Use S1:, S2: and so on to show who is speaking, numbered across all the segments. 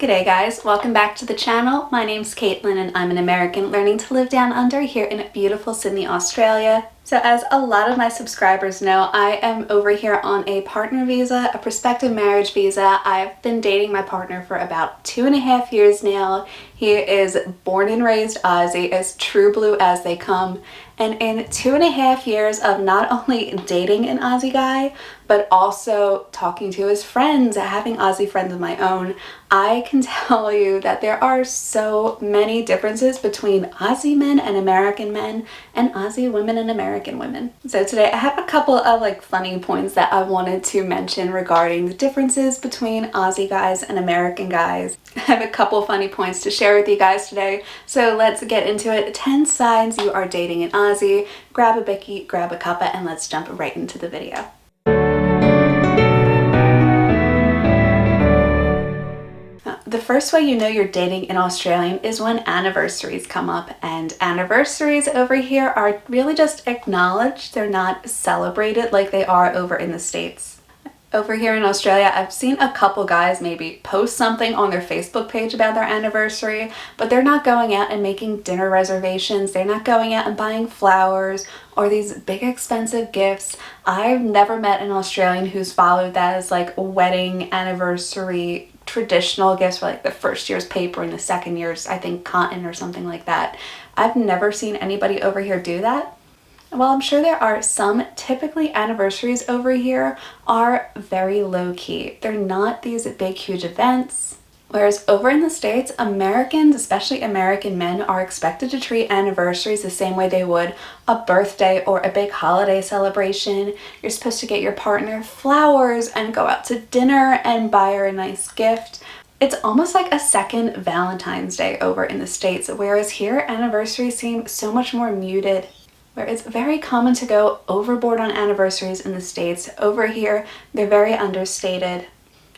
S1: G'day guys, welcome back to the channel. My name's Kaitlyn and I'm an American learning to live down under here in beautiful Sydney, Australia. So as a lot of my subscribers know, I am over here on a partner visa, a prospective marriage visa. I've been dating my partner for about 2.5 years now. He is born and raised Aussie, as true blue as they come. And in 2.5 years of not only dating an Aussie guy, but also talking to his friends, having Aussie friends of my own, I can tell you that there are so many differences between Aussie men and American men and Aussie women and American women. So today I have a couple of funny points that I wanted to mention regarding the differences between Aussie guys and American guys. I have a couple funny points to share with you guys today, so let's get into it. 10 signs you are dating an Aussie. Grab a bicky, grab a cuppa, and let's jump right into the video. The first way you know you're dating an Australian is when anniversaries come up, and anniversaries over here are really just acknowledged. They're not celebrated like they are over in the States. Over here in Australia, I've seen a couple guys maybe post something on their Facebook page about their anniversary, but they're not going out and making dinner reservations. They're not going out and buying flowers or these big expensive gifts. I've never met an Australian who's followed that as wedding anniversary traditional gifts for the first year's paper and the second year's, I think, cotton or something like that. I've never seen anybody over here do that. While I'm sure there are some, typically anniversaries over here are very low-key. They're not these big, huge events. Whereas over in the States, Americans, especially American men, are expected to treat anniversaries the same way they would a birthday or a big holiday celebration. You're supposed to get your partner flowers and go out to dinner and buy her a nice gift. It's almost like a second Valentine's Day over in the States, whereas here anniversaries seem so much more muted. Where it's very common to go overboard on anniversaries in the States, over here they're very understated.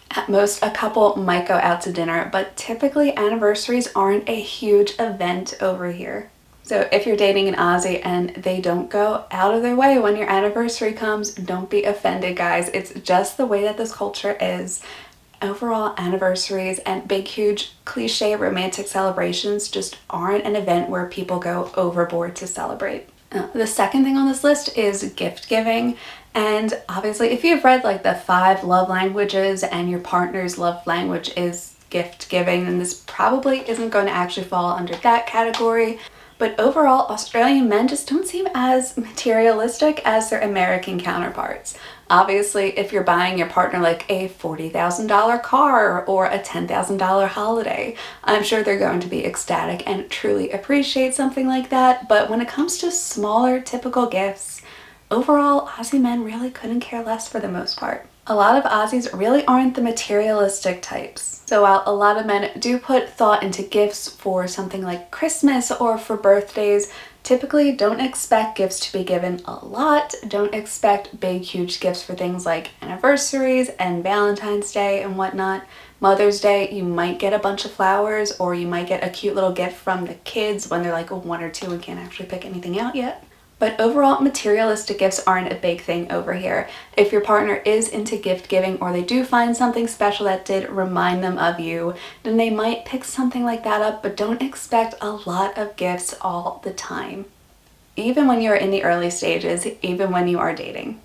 S1: At most, a couple might go out to dinner, but typically anniversaries aren't a huge event over here. So if you're dating an Aussie and they don't go out of their way when your anniversary comes, don't be offended, guys. It's just the way that this culture is. Overall, anniversaries and big, huge, cliche romantic celebrations just aren't an event where people go overboard to celebrate. The second thing on this list is gift giving. And obviously, if you've read the 5 love languages and your partner's love language is gift giving, then this probably isn't going to actually fall under that category. But overall, Australian men just don't seem as materialistic as their American counterparts. Obviously, if you're buying your partner a $40,000 car or a $10,000 holiday, I'm sure they're going to be ecstatic and truly appreciate something like that. But when it comes to smaller, typical gifts, overall, Aussie men really couldn't care less for the most part. A lot of Aussies really aren't the materialistic types. So while a lot of men do put thought into gifts for something like Christmas or for birthdays, typically don't expect gifts to be given a lot. Don't expect big, huge gifts for things like anniversaries and Valentine's Day and whatnot. Mother's Day, you might get a bunch of flowers, or you might get a cute little gift from the kids when they're 1 or 2 and can't actually pick anything out yet. But overall, materialistic gifts aren't a big thing over here. If your partner is into gift giving, or they do find something special that did remind them of you, then they might pick something like that up, but don't expect a lot of gifts all the time. Even when you're in the early stages, even when you are dating.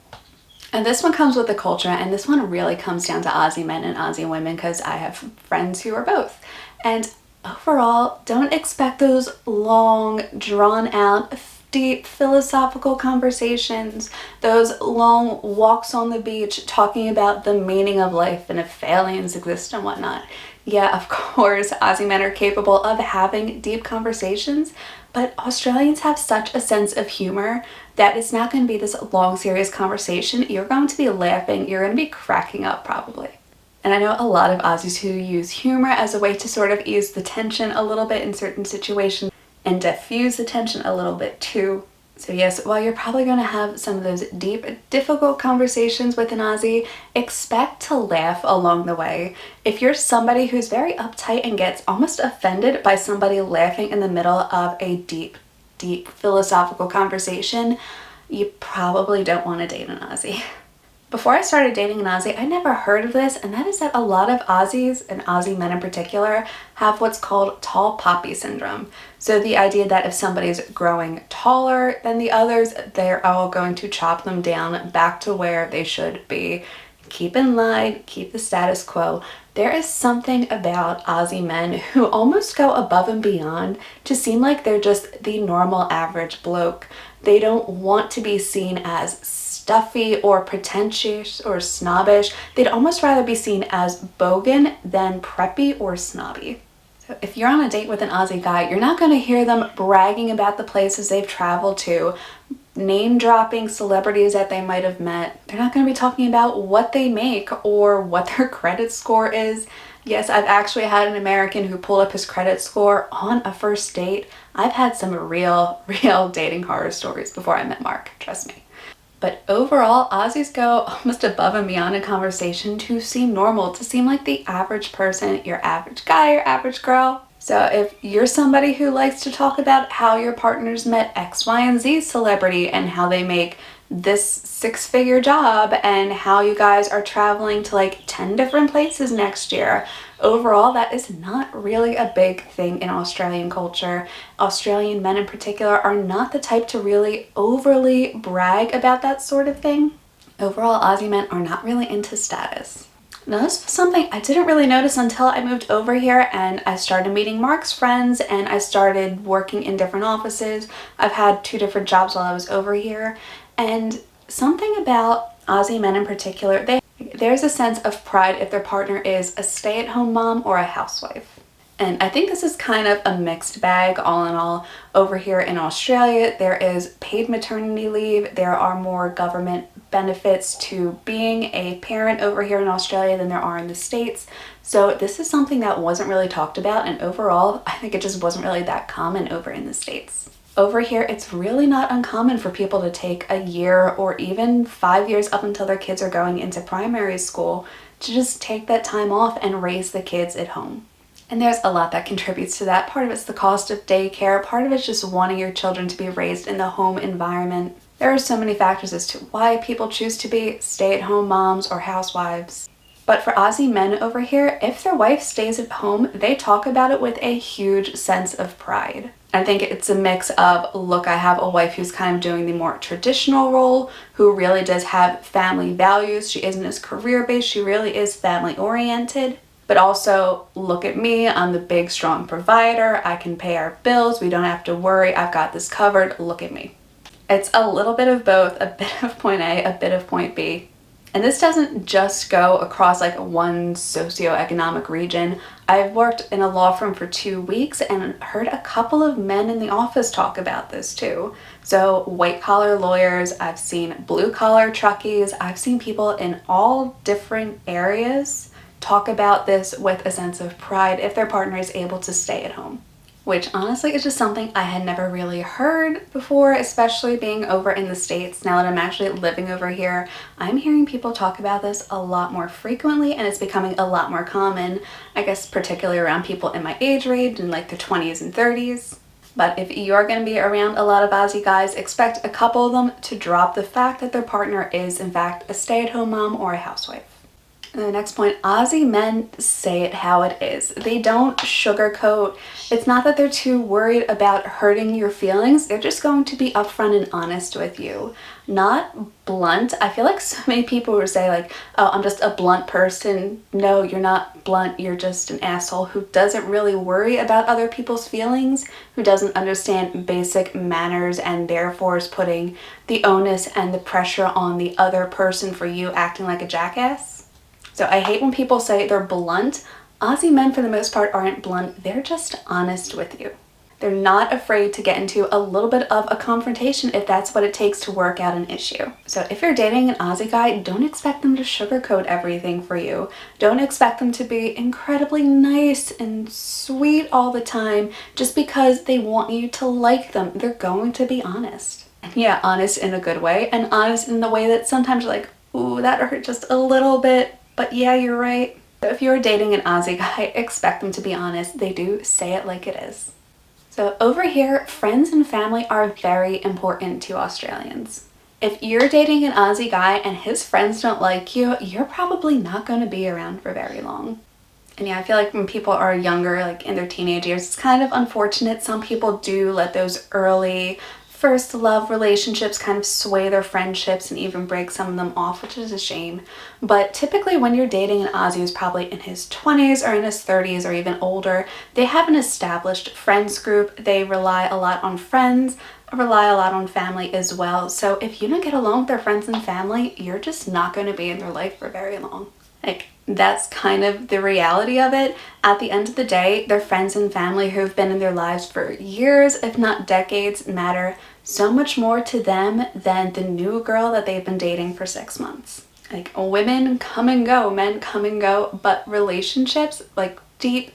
S1: And this one comes with the culture, and this one really comes down to Aussie men and Aussie women, because I have friends who are both. And overall, don't expect those long, drawn-out, deep philosophical conversations, those long walks on the beach talking about the meaning of life and if aliens exist and whatnot. Yeah, of course, Aussie men are capable of having deep conversations, but Australians have such a sense of humor that it's not going to be this long, serious conversation. You're going to be laughing, you're going to be cracking up probably. And I know a lot of Aussies who use humor as a way to sort of ease the tension a little bit in certain situations, and diffuse the tension a little bit too. So yes, while you're probably going to have some of those deep, difficult conversations with an Aussie, expect to laugh along the way. If you're somebody who's very uptight and gets almost offended by somebody laughing in the middle of a deep, deep philosophical conversation, you probably don't want to date an Aussie. Before I started dating an Aussie, I never heard of this, and that is that a lot of Aussies, and Aussie men in particular, have what's called tall poppy syndrome. So the idea that if somebody's growing taller than the others, they're all going to chop them down back to where they should be. Keep in line, keep the status quo. There is something about Aussie men who almost go above and beyond to seem like they're just the normal average bloke. They don't want to be seen as stuffy or pretentious or snobbish. They'd almost rather be seen as bogan than preppy or snobby. So if you're on a date with an Aussie guy, you're not going to hear them bragging about the places they've traveled to, name dropping celebrities that they might have met. They're not going to be talking about what they make or what their credit score is. Yes, I've actually had an American who pulled up his credit score on a first date. I've had some real dating horror stories before I met Mark, trust me. But overall, Aussies go almost above and beyond in conversation to seem normal, to seem like the average person, your average guy, your average girl. So if you're somebody who likes to talk about how your partners met X, Y, and Z celebrity and how they make this six-figure job and how you guys are traveling to like 10 different places next year, overall, that is not really a big thing in Australian culture. Australian men in particular are not the type to really overly brag about that sort of thing. Overall, Aussie men are not really into status. Now, this was something I didn't really notice until I moved over here and I started meeting Mark's friends and I started working in different offices. I've had 2 different jobs while I was over here, and something about Aussie men in particular, there's a sense of pride if their partner is a stay-at-home mom or a housewife. And I think this is kind of a mixed bag all in all. Over here in Australia, there is paid maternity leave. There are more government benefits to being a parent over here in Australia than there are in the States. So this is something that wasn't really talked about, and overall, I think it just wasn't really that common over in the States. Over here, it's really not uncommon for people to take a year or even 5 years up until their kids are going into primary school to just take that time off and raise the kids at home. And there's a lot that contributes to that. Part of it's the cost of daycare. Part of it's just wanting your children to be raised in the home environment. There are so many factors as to why people choose to be stay-at-home moms or housewives. But for Aussie men over here, if their wife stays at home, they talk about it with a huge sense of pride. I think it's a mix of, look, I have a wife who's kind of doing the more traditional role, who really does have family values. She isn't as career-based, she really is family-oriented. But also, look at me, I'm the big, strong provider. I can pay our bills. We don't have to worry. I've got this covered. Look at me. It's a little bit of both, a bit of point A, a bit of point B. And this doesn't just go across like one socioeconomic region. I've worked in a law firm for 2 weeks and heard a couple of men in the office talk about this too. So white-collar lawyers, I've seen blue-collar truckies, I've seen people in all different areas talk about this with a sense of pride if their partner is able to stay at home. Which honestly is just something I had never really heard before, especially being over in the States. Now that I'm actually living over here, I'm hearing people talk about this a lot more frequently, and it's becoming a lot more common, I guess particularly around people in my age range in like their 20s and 30s. But if you're going to be around a lot of Aussie guys, expect a couple of them to drop the fact that their partner is in fact a stay-at-home mom or a housewife. And the next point, Aussie men say it how it is. They don't sugarcoat. It's not that they're too worried about hurting your feelings. They're just going to be upfront and honest with you. Not blunt. I feel like so many people who say like, oh, I'm just a blunt person. No, you're not blunt. You're just an asshole who doesn't really worry about other people's feelings, who doesn't understand basic manners and therefore is putting the onus and the pressure on the other person for you acting like a jackass. So I hate when people say they're blunt. Aussie men, for the most part, aren't blunt. They're just honest with you. They're not afraid to get into a little bit of a confrontation if that's what it takes to work out an issue. So if you're dating an Aussie guy, don't expect them to sugarcoat everything for you. Don't expect them to be incredibly nice and sweet all the time just because they want you to like them. They're going to be honest. And yeah, honest in a good way, and honest in the way that sometimes you're like, ooh, that hurt just a little bit. But yeah, you're right. So if you're dating an Aussie guy, expect them to be honest. They do say it like it is. So over here, friends and family are very important to Australians. If you're dating an Aussie guy and his friends don't like you, you're probably not going to be around for very long. And yeah, I feel like when people are younger, like in their teenage years, it's kind of unfortunate. Some people do let those early first love relationships kind of sway their friendships and even break some of them off, which is a shame. But typically when you're dating an Aussie who's probably in his 20s or in his 30s or even older, they have an established friends group. They rely a lot on friends, rely a lot on family as well. So if you don't get along with their friends and family, you're just not going to be in their life for very long. Like, that's kind of the reality of it. At the end of the day, their friends and family who've been in their lives for years, if not decades, matter so much more to them than the new girl that they've been dating for 6 months. Like, women come and go, men come and go, but relationships, like deep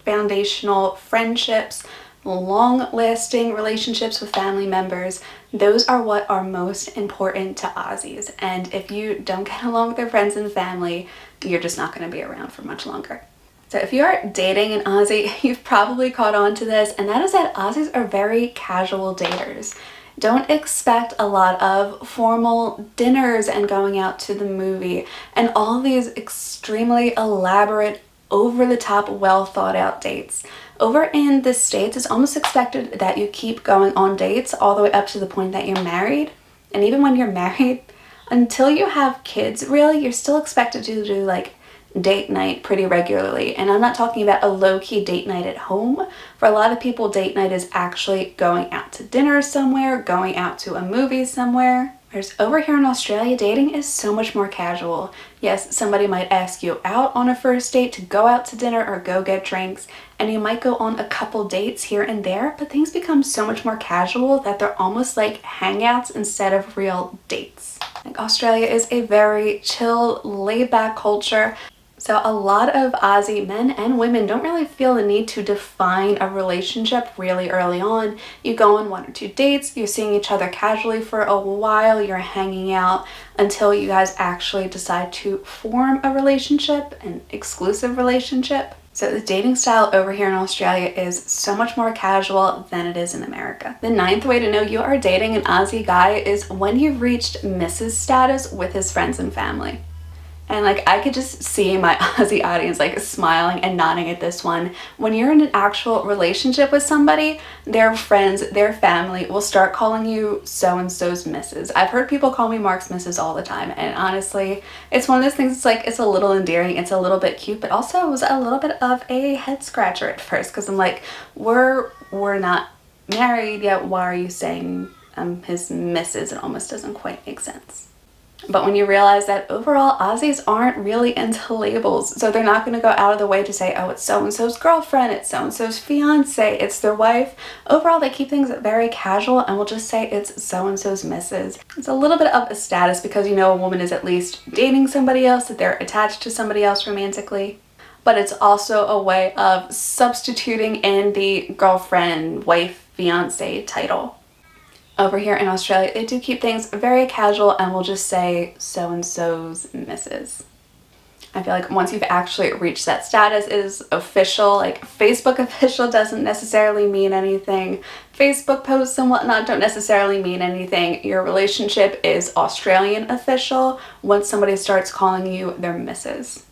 S1: foundational friendships, long-lasting relationships with family members, those are what are most important to Aussies. And if you don't get along with their friends and family, you're just not going to be around for much longer. So if you are dating an Aussie, you've probably caught on to this, and that is that Aussies are very casual daters. Don't expect a lot of formal dinners and going out to the movie and all these extremely elaborate, over-the-top, well-thought-out dates. Over in the States, it's almost expected that you keep going on dates all the way up to the point that you're married. And even when you're married, until you have kids, really, you're still expected to do like date night pretty regularly. And I'm not talking about a low-key date night at home. For a lot of people, date night is actually going out to dinner somewhere, going out to a movie somewhere. Whereas over here in Australia, dating is so much more casual. Yes, somebody might ask you out on a first date to go out to dinner or go get drinks, and you might go on a couple dates here and there, but things become so much more casual that they're almost like hangouts instead of real dates. Like, Australia is a very chill, laid-back culture. So a lot of Aussie men and women don't really feel the need to define a relationship really early on. You go on 1 or 2 dates, you're seeing each other casually for a while, you're hanging out until you guys actually decide to form a relationship, an exclusive relationship. So the dating style over here in Australia is so much more casual than it is in America. The 9th way to know you are dating an Aussie guy is when you've reached Mrs. status with his friends and family. And like, I could just see my Aussie audience like smiling and nodding at this one. When you're in an actual relationship with somebody, their friends, their family will start calling you so-and-so's Mrs. I've heard people call me Mark's Mrs. all the time. And honestly, it's one of those things, it's like, it's a little endearing, it's a little bit cute, but also it was a little bit of a head scratcher at first. Because I'm like, we're not married yet. Why are you saying his Mrs.? It almost doesn't quite make sense. But when you realize that overall Aussies aren't really into labels, so they're not going to go out of the way to say, oh, it's so-and-so's girlfriend, it's so-and-so's fiance, it's their wife. Overall, they keep things very casual and will just say it's so-and-so's Mrs. It's a little bit of a status because you know a woman is at least dating somebody else, that they're attached to somebody else romantically. But it's also a way of substituting in the girlfriend, wife, fiance title. Over here in Australia, they do keep things very casual and will just say so-and-so's Mrs. I feel like once you've actually reached that status, it is official. Like, Facebook official doesn't necessarily mean anything. Facebook posts and whatnot don't necessarily mean anything. Your relationship is Australian official once somebody starts calling you their Mrs.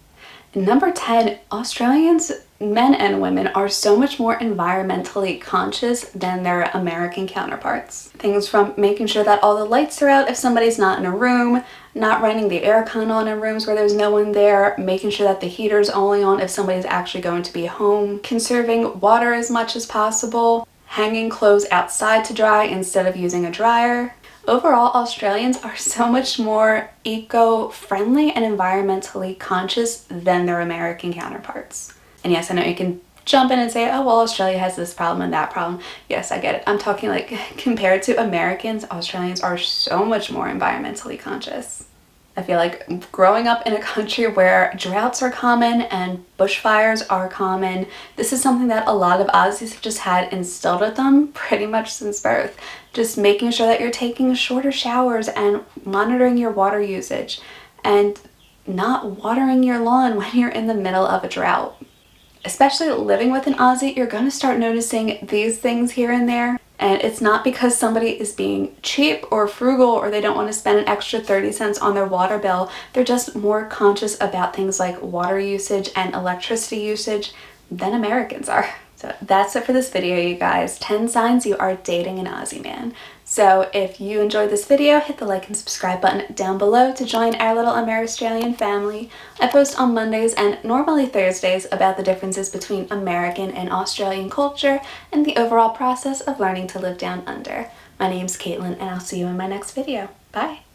S1: Number 10, Australians, men and women, are so much more environmentally conscious than their American counterparts. Things from making sure that all the lights are out if somebody's not in a room, not running the aircon on in rooms where there's no one there, making sure that the heater's only on if somebody's actually going to be home, conserving water as much as possible, hanging clothes outside to dry instead of using a dryer. Overall, Australians are so much more eco-friendly and environmentally conscious than their American counterparts. And yes, I know you can jump in and say, oh, well, Australia has this problem and that problem. Yes, I get it. I'm talking like compared to Americans, Australians are so much more environmentally conscious. I feel like growing up in a country where droughts are common and bushfires are common, this is something that a lot of Aussies have just had instilled with them pretty much since birth. Just making sure that you're taking shorter showers and monitoring your water usage and not watering your lawn when you're in the middle of a drought. Especially living with an Aussie, you're going to start noticing these things here and there. And it's not because somebody is being cheap or frugal or they don't want to spend an extra 30 cents on their water bill. They're just more conscious about things like water usage and electricity usage than Americans are. So that's it for this video, you guys. 10 signs you are dating an Aussie man. So if you enjoyed this video, hit the like and subscribe button down below to join our little Amer-Australian family. I post on Mondays and normally Thursdays about the differences between American and Australian culture and the overall process of learning to live down under. My name's Kaitlyn, and I'll see you in my next video. Bye!